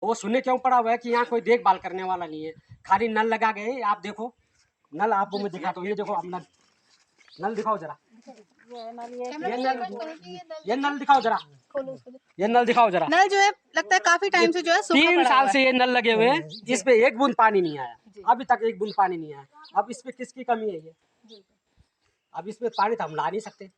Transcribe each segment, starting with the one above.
वो शून्य क्यों पड़ा हुआ है कि यहाँ कोई देखभाल करने वाला नहीं है, खाली नल लगा गए। आप देखो नल, आपको मैं दिखाता हूँ, ये देखो आप नल, नल दिखाओ जरा, ये नल दिखाओ जरा, ये नल दिखाओ जरा। नल जो है लगता है काफी टाइम से जो है सूखा 3 पड़ा साल हुआ से है। ये नल लगे हुए हैं, इस पे एक बूंद पानी नहीं आया, अभी तक एक बूंद पानी नहीं आया। अब इस पे किसकी कमी है? ये अब इसमें पानी तो हम ला नहीं सकते,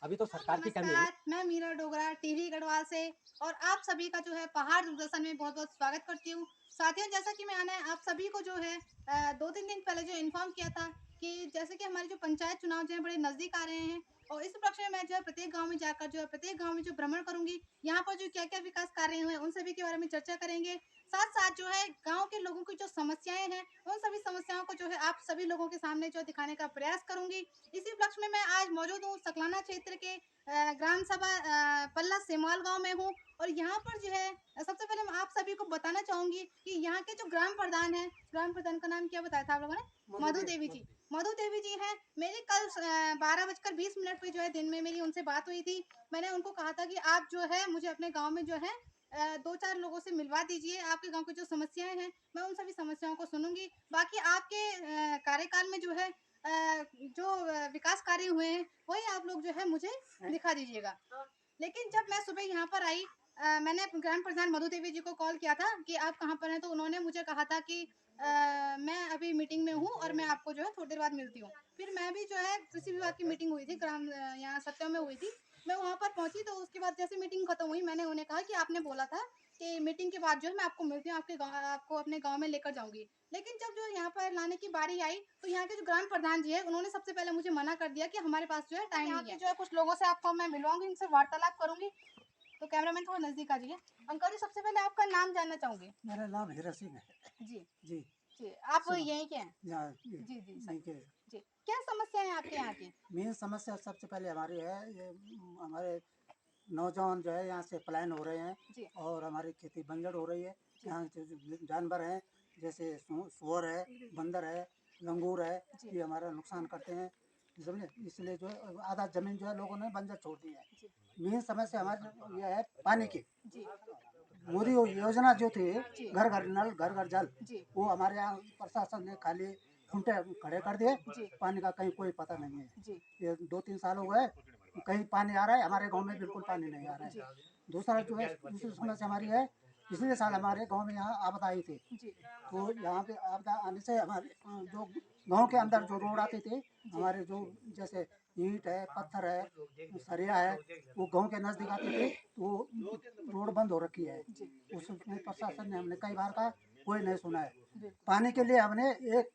अभी तो सरकार की कमी है। मैं मीरा डोगरा टीवी गढ़वाल से, और आप सभी का जो है पहाड़ दूरदर्शन में बहुत बहुत स्वागत करती हूँ। साथियों, जैसा कि मैंने आप सभी को जो है 2-3 दिन पहले जो इन्फॉर्म किया था कि जैसे कि हमारे जो पंचायत चुनाव जो है बड़े नजदीक आ रहे हैं, और इस उपलक्ष्य में मैं जो है प्रत्येक गांव में जाकर जो है प्रत्येक गांव में जो भ्रमण करूंगी, यहाँ पर जो क्या क्या विकास कार्य हुए उन सभी के बारे में चर्चा करेंगे। साथ साथ जो है गांव के लोगों की जो समस्याएं हैं उन सभी समस्याओं को जो है आप सभी लोगों के सामने जो दिखाने का प्रयास करूंगी। इसी उपलक्ष्य में मैं आज मौजूद हूँ सकलाना क्षेत्र के ग्राम सभा पल्ला सेमाल गांव में हूँ। और यहाँ पर जो है सबसे पहले मैं आप सभी को बताना चाहूंगी कि यहाँ के जो ग्राम प्रधान है, ग्राम प्रधान का नाम क्या बताया था आप लोगों ने? मधु देवी जी। मधु देवी जी हैं। मेरी कल 12:20 पे जो है दिन में मेरी उनसे बात हुई थी। मैंने उनको कहा था कि आप जो है मुझे अपने गांव में जो है 2-4 लोगों से मिलवा दीजिए, आपके गांव की जो समस्याएं हैं मैं उन सभी समस्याओं को सुनूंगी। बाकी आपके कार्यकाल में जो है जो विकास कार्य हुए हैं वही आप लोग जो है मुझे दिखा दीजिएगा। लेकिन जब मैं सुबह यहाँ पर आई, मैंने ग्राम प्रधान मधु देवी जी को कॉल किया था कि आप कहाँ पर हैं, तो उन्होंने मुझे कहा था कि मैं अभी मीटिंग में हूँ और मैं आपको जो है थोड़ी देर बाद मिलती हूँ। फिर मैं भी जो है कृषि विभाग की मीटिंग हुई थी ग्राम यहाँ सत्या में हुई थी, मैं वहाँ पर पहुंची। तो उसके बाद जैसे मीटिंग खत्म हुई मैंने उन्हें कहा कि आपने बोला था कि मीटिंग के बाद जो है मैं आपको मिलती हूँ, आपके गाँव आपको अपने गाँव में लेकर जाऊंगी। लेकिन जब जो यहाँ पर लाने की बारी आई तो यहाँ के जो ग्राम प्रधान जी है उन्होंने सबसे पहले मुझे मना कर दिया कि हमारे पास जो है टाइम नहीं है। जो है कुछ लोगों से आपको मैं मिलवाऊंगी, इनसे वार्तालाप करूंगी। तो कैमरामैन थोड़ा नजदीक आ जाइए। अंकल जी, सबसे पहले आपका नाम जानना चाहूंगी। मेरा नाम हीरा सिंह है। जी जी जी, आप यहीं के हैं? यहाँ जी जी सर। नहीं के जी, क्या समस्या है आपके यहाँ की? मेन समस्या सबसे पहले हमारी है ये हमारे नौजवान जो है यहाँ से पलायन हो रहे हैं जी और हमारी खेती बंजर हो रही है। यहाँ जो जानवर हैं जैसे सुअर है, बंदर है, लंगूर है, ये हमारा नुकसान करते हैं, समझे। इसलिए जो है आधा जमीन जो है लोगों ने बंजर छोड़ दी है। मेन समस्या हमारी यह है पानी की। जी मोदी योजना जो थी जी घर घर नल घर घर जल, जी वो हमारे यहाँ प्रशासन ने खाली खूंटे खड़े कर दिए। जी पानी का कहीं कोई पता नहीं है। जी ये 2-3 साल हो गए, कहीं पानी आ रहा है, हमारे गांव में बिल्कुल पानी नहीं आ रहा है। दूसरा जो है दूसरी समस्या हमारी है, पिछले साल हमारे गांव में यहाँ आपदा आई थी, जी तो यहाँ पे आपदा आने से हमारे जो गांव के अंदर जो रोड आते थे, हमारे जो जैसे ईंट है, पत्थर है, सरिया है, वो गांव के नजदीक आते थे, तो रोड बंद हो रखी है। उसमें प्रशासन ने हमने कई बार कहा, कोई नहीं सुना है। पानी के लिए हमने एक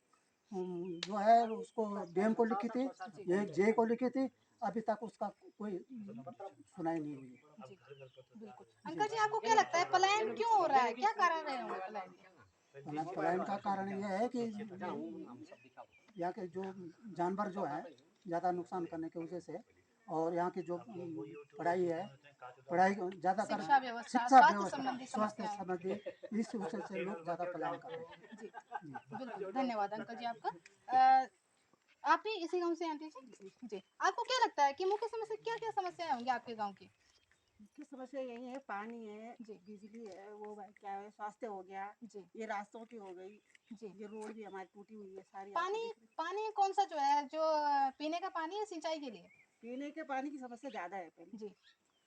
जो है उसको डीएम को लिखी थी, एक जे को लिखी थी, अभी तक उसका कोई सुनाई नहीं हुई है। बिल्कुल। अंकल जी, आपको क्या लगता है पलायन क्यों हो रहा है, क्या कारण रहे होंगे पलायन के? पलायन का कारण यह है कि यहाँ के जो जानवर जो है ज़्यादा नुकसान करने की वजह से, और यहाँ की जो पढ़ाई है, पढ़ाई ज़्यादातर शिक्षा व्यवस्था, शिक्षा स्वास्थ्य व्यवस्था, संबंधी स्वास्थ्य समस्याएं। संबंधी इस वजह से लोग ज़्यादा पलायन कर रहे हैं। जी बिल्कुल, धन्यवाद अंकल जी आपका। आप भी इसी गांव से हैं आंटी जी? जी, आपको क्या लगता है कि मुख्य समस्या क्या क्या समस्याएं होंगी आपके गांव की? मुख्य समस्या यही है, पानी है, जी बिजली है, वो क्या है, स्वास्थ्य हो गया, जी ये रास्तों की हो गई, जी। ये रोड भी हमारी टूटी हुई है सारी। पानी, आपको दिख रही पानी कौन सा जो है, जो पीने का पानी है सिंचाई के लिए? पीने के पानी की समस्या ज्यादा है। पहले जी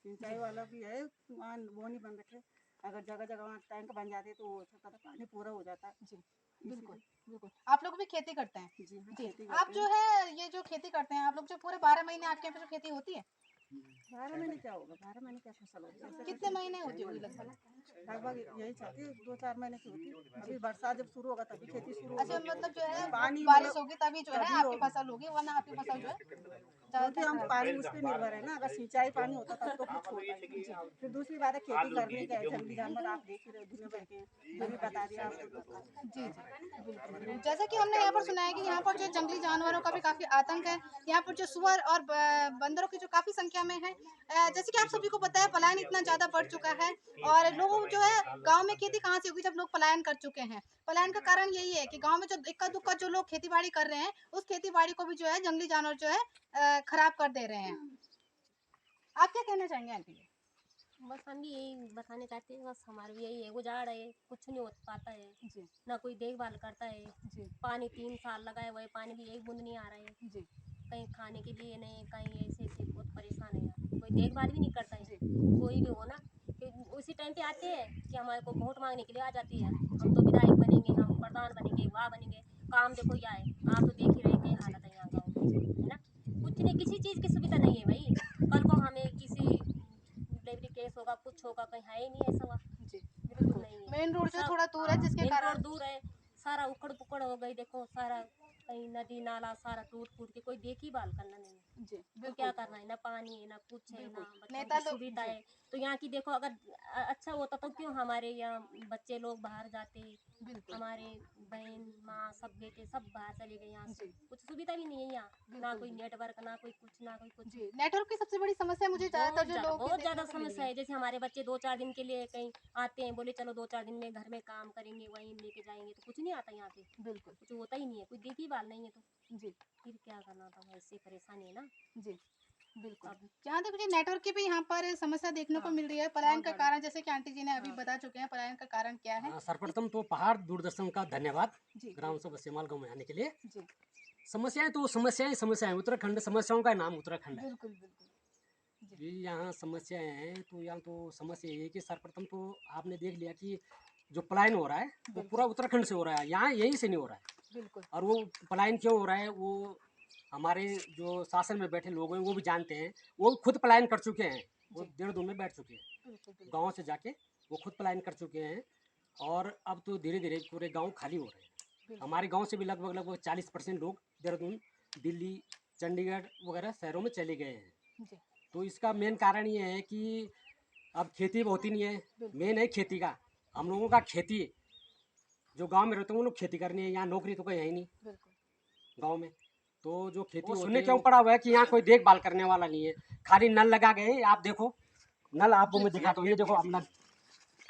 सिंचाई वाला भी है, वहाँ वो नहीं बन रखे। अगर जगह जगह वहाँ टैंक बन जाते तो हो सकता था पानी पूरा हो जाता। जी बिल्कुल बिल्कुल। आप लोग भी खेती करते हैं? जी हाँ, जी, खेती आप करते जो हैं। है ये जो खेती करते हैं आप लोग, जो पूरे 12 महीने आपके यहाँ पे जो खेती होती है? 12 महीने क्या होगा, 12 महीने क्या फसल होगी ऐसे कितने महीने होती होगी लगभग? लगभग यही चलती है, 2-4 महीने की होती है। अभी बरसात जब शुरू होगा तभी खेती शुरू अच्छा, होगी। मतलब जो है पानी बारिश मतलब होगी तभी जो है तभी आपकी होगी, फसल होगी, वरना आपकी फसल जो है क्योंकि ज्यादातर हम खराब। पानी उस पर निर्भर है ना। अगर सिंचाई पानी होता तब तो कुछ होता ही। फिर दूसरी बात है खेती करने का, जंगली जानवर आप देख ही रहे हो दुनिया भर के, ये भी बता दिया आपको। जी जी बिल्कुल। जैसे कि हमने यहाँ पर सुना है कि यहाँ पर जो जंगली जानवरों का भी काफी आतंक है, यहाँ पर जो सुअर और बंदरों की जो काफी संख्या में है। जैसे कि आप सभी को पता है पलायन इतना ज्यादा बढ़ चुका है, और लोगों जो है गांव में खेती कहाँ से होगी जब लोग पलायन कर चुके हैं। पलायन का कारण यही है कि गांव में जो इक्का दुक्का जो लोग खेती बाड़ी कर रहे हैं उस खेती बाड़ी को भी जो है जंगली जानवर जो है खराब कर दे रहे हैं। आप क्या कहना चाहेंगे आंटी? बस हम भी यही बताने चाहते हैं, बस हमारा भी यही है, गुजाड़ है, कुछ नहीं हो पाता है, जी ना कोई देखभाल करता है। जी पानी 3 साल लगाए हुए, पानी भी एक बूंद नहीं आ रहा है, जी कहीं खाने के लिए नहीं, कहीं ऐसे ऐसे बहुत परेशान है यार, कोई देखभाल भी नहीं करता है। जी कोई भी हो ना कि उसी टाइम पे आते हैं कि हमारे को वोट मांगने के लिए आ जाती है, हम तो विधायक बनेंगे, हम प्रधान बनेंगे, वहाँ बनेंगे, काम देखो क्या है, आप तो देख ही रहे क्या हालत है यहाँ गाँव में, है ना। कुछ नहीं, किसी चीज़ की सुविधा नहीं है भाई। कल को हमें किसी डिलीवरी केस होगा, कुछ होगा, कहीं है ही नहीं ऐसा वहाँ, जी बिल्कुल बिल्कुल नहीं है। मेन रोड जो सब थोड़ा दूर है जिसके मेन कारण रोड दूर है, सारा उखड़ पुखड़ हो गई, देखो सारा कहीं नदी नाला सारा टूट फूट के, कोई देखभाल करना नहीं है। जी तो क्या बिल्कुल करना है, ना पानी है ना कुछ है, ना बिल्कुल बच्चों नेता की लोग सुविधा जी है। तो यहाँ की देखो, अगर अच्छा होता तो क्यों हमारे यहाँ बच्चे लोग बाहर जाते, बिल्कुल हमारे बहन माँ सब बेटे सब बाहर चले गए यहाँ से, जी कुछ सुविधा भी नहीं है यहाँ, ना बिल्कुल कोई जी नेटवर्क, ना कोई कुछ, ना कोई कुछ। जी नेटवर्क की सबसे बड़ी समस्या मुझे ज्यादातर जो लोगों की बहुत देखने ज़्यादा को मिली समस्या है। जैसे हमारे बच्चे 2-4 दिन के लिए कहीं आते हैं, बोले चलो 2-4 दिन में घर में काम करेंगे, वहीं लेके जाएंगे, तो कुछ नहीं आता यहाँ पे, बिल्कुल कुछ होता ही नहीं है, कोई देखभाल नहीं है, तो जी फिर क्या करना था, ऐसी परेशानी है ना। जी बिल्कुल अब जहाँ तक मुझे नेटवर्क की भी यहाँ पर समस्या देखने को हाँ, मिल रही है पलायन बहुत का ज़्यादा। कारण जैसे कि आंटी जी ने अभी हाँ, बता चुके हैं पलायन का कारण क्या है सर्वप्रथम तो पहाड़ दूरदर्शन का धन्यवाद जी ग्राम सभा सेमाल गाँव में आने के लिए। जी समस्याएं तो समस्याएं समस्याएं, उत्तराखंड समस्याओं का नाम उत्तराखंड है। बिल्कुल बिल्कुल जी भी यहाँ समस्याएं हैं तो यहाँ तो समस्या ये है कि सर्वप्रथम तो आपने देख लिया कि जो पलायन हो रहा है वो पूरा बिल्कुल उत्तराखंड से हो रहा है, यहाँ यहीं से नहीं हो रहा है। बिल्कुल और वो पलायन क्यों हो रहा है वो हमारे जो शासन में बैठे लोग हैं वो भी जानते हैं, वो खुद पलायन कर चुके हैं, वो जी देहरादून में बैठ चुके हैं, बिल्कुल बिल्कुल गाँव से जाके वो खुद पलायन कर चुके हैं। और अब तो धीरे धीरे पूरे गाँव खाली हो रहे हैं। बिल्कुल हमारे गांव से भी लगभग लगभग 40% लोग देहरादून, दिल्ली, चंडीगढ़ वगैरह शहरों में चले गए हैं। जी तो इसका मेन कारण ये है कि अब खेती होती नहीं है, बिल्कुल मेन है खेती का। हम लोगों का खेती, जो गांव में रहते हैं वो लोग खेती करनी है, यहाँ नौकरी तो कोई है ही नहीं बिल्कुल गांव में। तो जो खेती सुनने क्यों पड़ा हुआ है कि यहाँ कोई देखभाल करने वाला नहीं है, खाली नल लगा गए। आप देखो नल, आपको मैं दिखाता हूँ, ये देखो आप नल,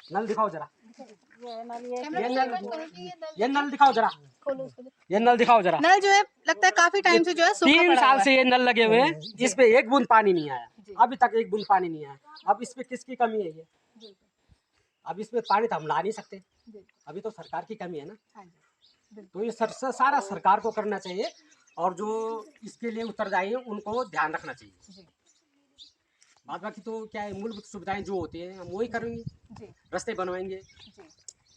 नल दिखाओ जरा, ये नल ये कैमरा ये में नल, रिक्वेस्ट करूँ कि ये नल दिखाओ जरा, ये नल दिखाओ जरा। नल जो है लगता है काफी टाइम से जो है सूखा 3 पड़ा साल हुआ से ये नल लगे हुए हैं, इस पे एक बूंद पानी नहीं आया, जी। अभी तक एक बूंद पानी नहीं आया। अब इस पे किसकी कमी है ये? बिल्कुल अब इसमें पानी तो हम ला नहीं सकते, बिल्कुल अभी तो सरकार की कमी है ना। हाँ जी बिल्कुल तो ये सारा सरकार को करना चाहिए, और जो इसके लिए उत्तरदायी हैं उनको ध्यान रखना चाहिए। जी बाद बाकी तो क्या है, मूलभूत सुविधाएं जो होती हैं हम वही करेंगे, जी रास्ते बनवाएंगे जी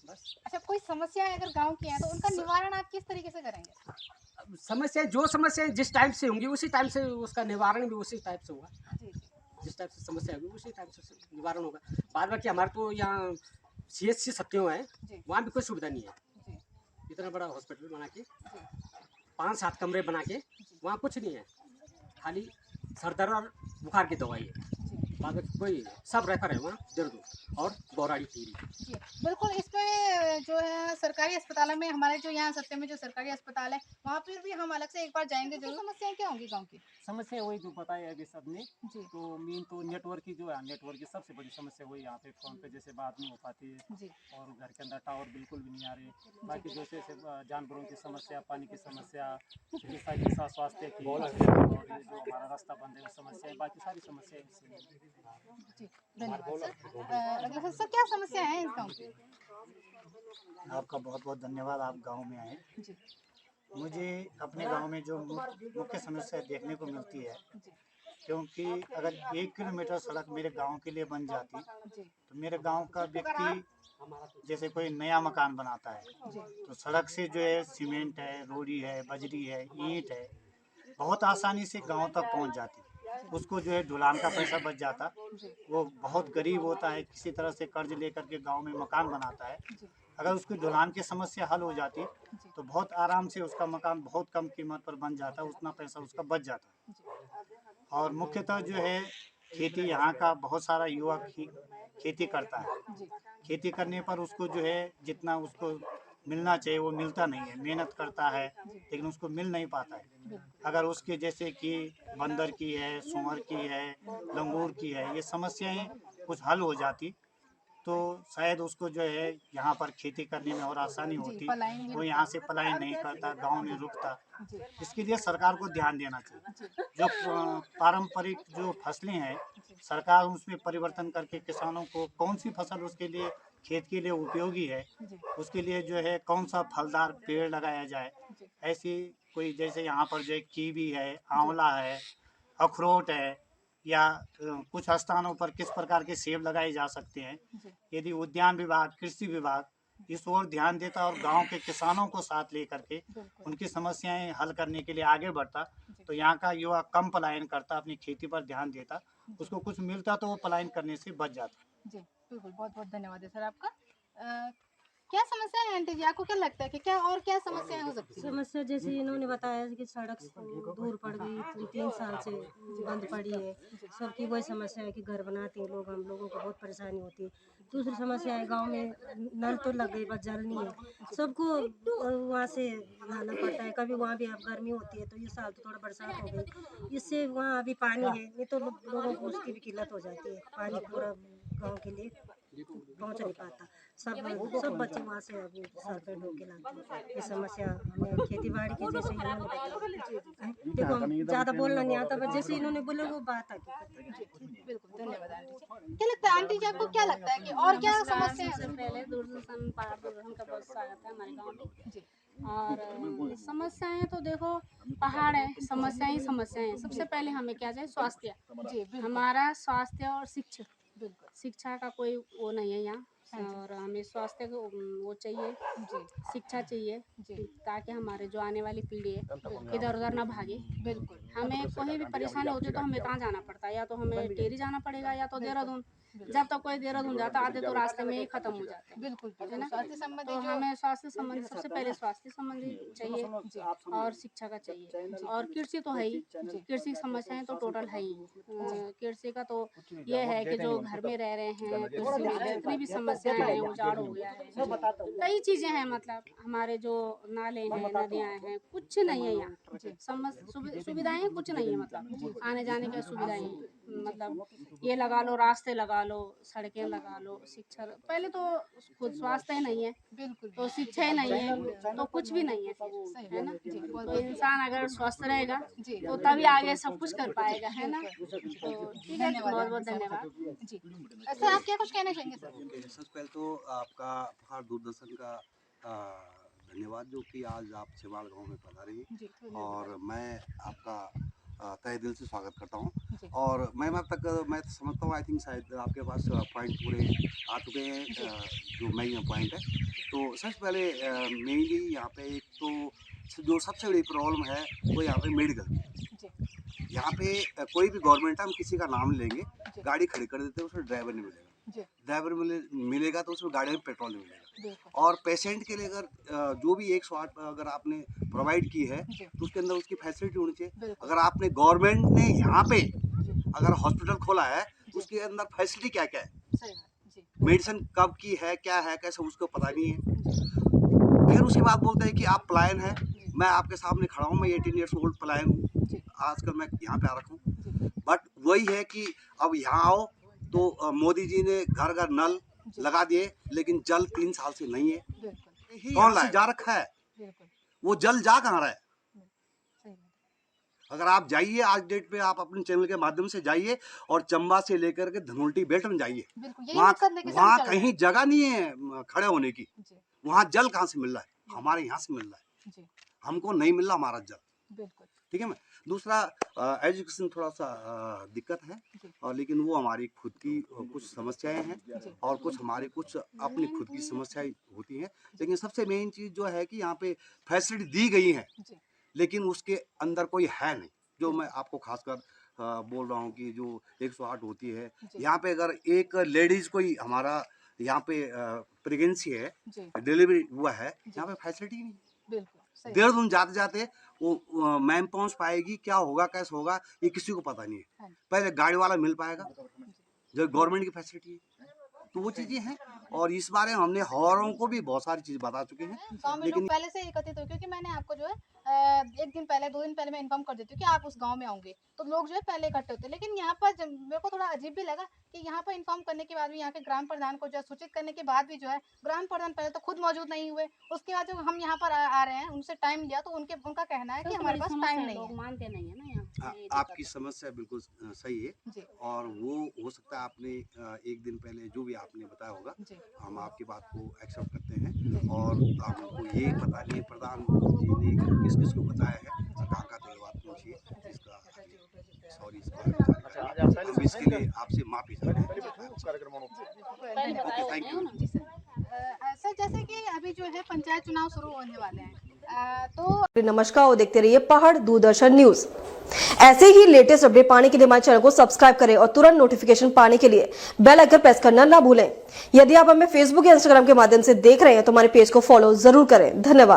बस। अच्छा कोई समस्या अगर गांव की है तो उनका निवारण आप किस तरीके से करेंगे अब समस्याएं जिस टाइप से होंगी उसी टाइप से उसका निवारण भी उसी टाइप से होगा। जी जी जिस टाइप से समस्या होगी उसी टाइप से निवारण होगा। बाद बाकी हमारे तो यहाँ CHC सत्यों है, जी वहाँ भी कोई सुविधा नहीं है। जी इतना बड़ा हॉस्पिटल बना के, जी 5-7 कमरे बना के, वहाँ कुछ नहीं है, खाली सर दर्द और बुखार की दवाई है। जी बाद में कोई सब रेफर है वहाँ देहरादून और बौराड़ी टिहरी। जी बिल्कुल इस पे जो है सरकारी अस्पतालों में हमारे जो यहाँ सत्य में जो सरकारी अस्पताल है वहाँ पर भी हम अलग से एक बार जाएंगे जरूर। समस्याएं क्या होंगी गांव की समस्या वही जो बताया अभी सबने। जी तो मेन तो नेटवर्क की जो है, नेटवर्क की सबसे बड़ी समस्या वही, यहाँ पे फ़ोन पे जैसे बात नहीं हो पाती है, जी और घर के अंदर टावर बिल्कुल भी नहीं आ रहे। बाकी जैसे जानवरों की समस्या, पानी की समस्या, चिकित्सा स्वास्थ्य की, और ये जो हमारा रास्ता बंद है वो समस्या है, बाकी सारी समस्या जी धन्यवाद सर। अगला सर क्या समस्या है इस गाँव की आपका बहुत बहुत धन्यवाद, आप गांव में आए। जी मुझे अपने गांव में जो मुख्य समस्या देखने को मिलती है, जी क्योंकि अगर 1 किलोमीटर सड़क मेरे गांव के लिए बन जाती जी तो मेरे गांव का व्यक्ति जैसे कोई नया मकान बनाता है जी तो सड़क से जो है सीमेंट है, रोड़ी है, बजरी है, ईंट है, बहुत आसानी से गांव तक पहुंच जाती। उसको जो है ढुलान का पैसा बच जाता। वो बहुत गरीब होता है, किसी तरह से कर्ज लेकर के गांव में मकान बनाता है। जी अगर उसकी ढुलान की समस्या हल हो जाती तो बहुत आराम से उसका मकान बहुत कम कीमत पर बन जाता, उतना पैसा उसका बच जाता। और मुख्यतः जो है खेती, यहाँ का बहुत सारा युवा खेती करता है। जी खेती करने पर उसको जो है जितना उसको मिलना चाहिए वो मिलता नहीं है, मेहनत करता है लेकिन उसको मिल नहीं पाता है। अगर उसके जैसे कि बंदर की है, सुअर की है, लंगूर की है, ये समस्याएं कुछ हल हो जाती तो शायद उसको जो है यहाँ पर खेती करने में और आसानी होती, पलायन नहीं वो यहाँ से पलायन नहीं करता, गांव में रुकता। जी इसके लिए सरकार को ध्यान देना चाहिए। जो पारंपरिक जो फसलें हैं, सरकार उसमें परिवर्तन करके किसानों को कौन सी फसल उसके लिए खेत के लिए उपयोगी है, जी उसके लिए जो है कौन सा फलदार पेड़ लगाया जाए। जी ऐसी कोई जैसे यहाँ पर जो है कीवी है, आंवला है, अखरोट है, या कुछ स्थानों पर किस प्रकार के सेब लगाए जा सकते हैं। जी यदि उद्यान विभाग, कृषि विभाग इस ओर ध्यान देता और गांव के किसानों को साथ लेकर के बिल्कुल उनकी समस्याएं हल करने के लिए आगे बढ़ता, जी। तो यहाँ का युवा कम पलायन करता, अपनी खेती पर ध्यान देता, उसको कुछ मिलता तो वो पलायन करने से बच जाता। जी बिल्कुल, बहुत बहुत धन्यवाद है सर आपका। क्या समस्या है आंटी जी, आपको क्या लगता है कि क्या समस्याएं हो सकती है? समस्या जैसे इन्होंने बताया कि सड़क दूर पड़ गई, 3 साल से बंद पड़ी है। सबकी वही समस्या है कि घर बनाते हैं लोग, हम लोगों को बहुत परेशानी होती है। दूसरी समस्या है गांव में नल तो लग गई, बस जल नहीं है। सबको वहाँ से लाना पड़ता है। कभी वहाँ भी अब गर्मी होती है, तो ये साल तो थोड़ा बरसात हो गई, इससे वहाँ अभी पानी है, नहीं तो लोगों को उसकी भी किल्लत हो जाती है। पानी पूरा गाँव के लिए पहुँच नहीं पाता। सब बच्चे वहाँ से अभी सर पे ढो के लाते हैं। ये समस्या हमें खेती बाड़ी की जैसे इन्होंने बताया। देखो हम ज़्यादा बोलना नहीं आता, बस जैसे इन्होंने बोले वो बात आती। बिल्कुल, धन्यवाद आंटी जी। क्या लगता है आंटी जी, आपको क्या लगता है कि और क्या समस्या सबसे है? पहले दूरदर्शन दूरदर्शन का बहुत स्वागत है हमारे गांव में। जी और समस्याएं तो देखो पहाड़ है, समस्याएं हैं। सबसे पहले हमें क्या चाहिए? स्वास्थ्य। जी बिल्कुल हमारा स्वास्थ्य और शिक्षा, बिल्कुल शिक्षा का कोई वो नहीं है यहाँ। और हमें स्वास्थ्य को वो चाहिए, जी शिक्षा चाहिए, जी ताकि हमारे जो आने वाली पीढ़ी है इधर उधर ना भागे। बिल्कुल हमें कोई भी परेशानी होती है तो हमें कहाँ जाना पड़ता है? या तो हमें टेरी जाना पड़ेगा या तो देहरादून। जब तक कोई देहरादून जाता आधे तो रास्ते में ही खत्म हो जाते हैं। बिल्कुल है बिल्कुल, ना? स्वास्थ्य संबंधी तो जो हमें स्वास्थ्य संबंधी सबसे पहले स्वास्थ्य संबंधी चाहिए और शिक्षा का चाहिए, और कृषि तो है ही। कृषि समस्याएं तो टोटल है ही। कृषि का तो ये है कि जो घर में रह रहे हैं, कृषि में जितनी भी समस्याएं हैं, उजाड़ हो गया है, कई चीजें हैं। मतलब हमारे जो नाले हैं, नदियां हैं, कुछ नहीं है यहाँ। सुविधाएं कुछ नहीं है, मतलब आने जाने की सुविधाएं, मतलब ये लगा लो, रास्ते लगा लो, सड़कें लगा लो, शिक्षा। पहले तो खुद स्वास्थ्य ही नहीं है, बिल्कुल तो शिक्षा ही नहीं है, तो कुछ भी नहीं है, है ना? तो इंसान अगर स्वस्थ रहेगा जी तो तभी आगे सब कुछ कर पाएगा, है ना? तो ठीक है, बहुत बहुत धन्यवाद जी। सर आप क्या कुछ कहना चाहेंगे सर? सबसे पहले तो आपका पहाड़ दूरदर्शन का धन्यवाद, जो कि आज आप छिवाड़ गांव में पधारे हैं। जी और मैं आपका तहे दिल से स्वागत करता हूं। जी और मैं अब तक मैं समझता हूँ, आई थिंक शायद आपके पास पॉइंट पूरे आ चुके हैं, जो मेन पॉइंट है। तो सबसे पहले मेनली यहाँ पे एक तो जो सबसे बड़ी प्रॉब्लम है वो यहाँ पे मेडिकल। जी यहाँ पे कोई भी गवर्नमेंट, हम किसी का नाम लेंगे, गाड़ी खड़ी कर देते हैं, उसमें ड्राइवर नहीं मिलेगा। जी ड्राइवर मिलेगा तो उसमें गाड़ी में पेट्रोल नहीं मिलेगा। बिल्कुल और पेशेंट के लिए अगर जो भी 108 अगर आपने प्रोवाइड की है जी तो उसके अंदर उसकी फैसिलिटी होनी चाहिए। बिल्कुल अगर आपने गवर्नमेंट ने यहाँ पे जी अगर हॉस्पिटल खोला है तो उसके अंदर फैसिलिटी क्या क्या है, सही बात जी मेडिसिन कब की है, क्या है, कैसे, उसको पता नहीं है। फिर उसके बाद बोलते हैं कि आप पलायन है। मैं आपके सामने खड़ा हूँ, मैं 18 ईयर्स ओल्ड पलायन हूँ, जी आजकल मैं यहाँ पे आ रखा हूँ। जी बट वही है कि अब यहाँ आओ तो मोदी जी ने घर घर नल लगा दिए, लेकिन जल 3 साल से नहीं है। बिल्कुल कौन लाए? जा रखा है, बिल्कुल वो जल जा कहाँ रहा है? सही बात अगर आप जाइए आज डेट पे, आप अपने चैनल के माध्यम से जाइए और चंबा से लेकर के धनोल्टी बेल्ट जाइए, बिल्कुल, यही वहाँ मकसद लेके सब वहाँ चल रहे कहीं जगह नहीं है खड़े होने की। हैं। जी वहाँ जल कहाँ से मिल रहा है? हमारे यहाँ से मिल रहा है, जी हमको नहीं मिल रहा हमारा जल। बिल्कुल ठीक है। मैं दूसरा एजुकेशन थोड़ा सा दिक्कत है, जी और लेकिन वो हमारी खुद की कुछ समस्याएं हैं, जी और कुछ हमारी कुछ अपनी खुद की समस्याएं होती हैं। लेकिन सबसे मेन चीज़ जो है कि यहाँ पे फैसिलिटी दी गई है, जी लेकिन उसके अंदर कोई है नहीं। जो मैं आपको खासकर बोल रहा हूँ कि जो 108 होती है, जी यहाँ पे अगर एक लेडीज़ कोई हमारा यहाँ पे प्रेगनेंसी है, जी डिलीवरी हुआ है, यहाँ पे फैसिलिटी नहीं। बिल्कुल सही देहरादून जाते जाते वो मैम पहुंच पाएगी, क्या होगा, कैसे होगा, ये किसी को पता नहीं है। हाँ। पहले गाड़ी वाला मिल पाएगा, जो गवर्नमेंट की फैसिलिटी है। तो वो चीज़ें हैं। और इस बारे में हमने हवारों को भी बहुत सारी चीज़ बता चुके हैं। गाँव में लोग पहले से एकत्रित हो, क्योंकि मैंने आपको जो है 1 दिन पहले 2 दिन पहले मैं इन्फॉर्म कर देती हूँ कि आप उस गांव में आओगे, तो लोग जो है पहले इकट्ठे होते हैं। लेकिन यहाँ पर मेरे को थोड़ा अजीब भी लगा कि यहाँ पर इन्फॉर्म करने के बाद भी, यहाँ के ग्राम प्रधान को जो है सूचित करने के बाद भी जो है ग्राम प्रधान पहले तो खुद मौजूद नहीं हुए। उसके बाद जो हम यहाँ पर आ रहे हैं, उनसे टाइम लिया तो उनका कहना है कि हमारे पास टाइम नहीं है। मानते नहीं है ना यहाँ। आपकी समस्या बिल्कुल सही है और वो हो सकता है आपने 1 दिन पहले जो भी आपने बताया होगा, हम आपकी बात को एक्सेप्ट करते हैं और हमको ये पता नहीं प्रधान जी ने किस किस को बताया है, कहाँ तो ये बात पहुँची है, इसका सॉरी हम इसके लिए आपसे माफी चाहते हैं। Thank you. सर, जैसे कि अभी जो है पंचायत चुनाव शुरू होने वाले हैं, तो नमस्कार और देखते रहिए पहाड़ दूरदर्शन न्यूज। ऐसे ही लेटेस्ट अपडेट पाने के लिए हमारे चैनल को सब्सक्राइब करें और तुरंत नोटिफिकेशन पाने के लिए बेल आइकन प्रेस करना ना भूलें। यदि आप हमें फेसबुक या इंस्टाग्राम के माध्यम से देख रहे हैं तो हमारे पेज को फॉलो जरूर करें। धन्यवाद।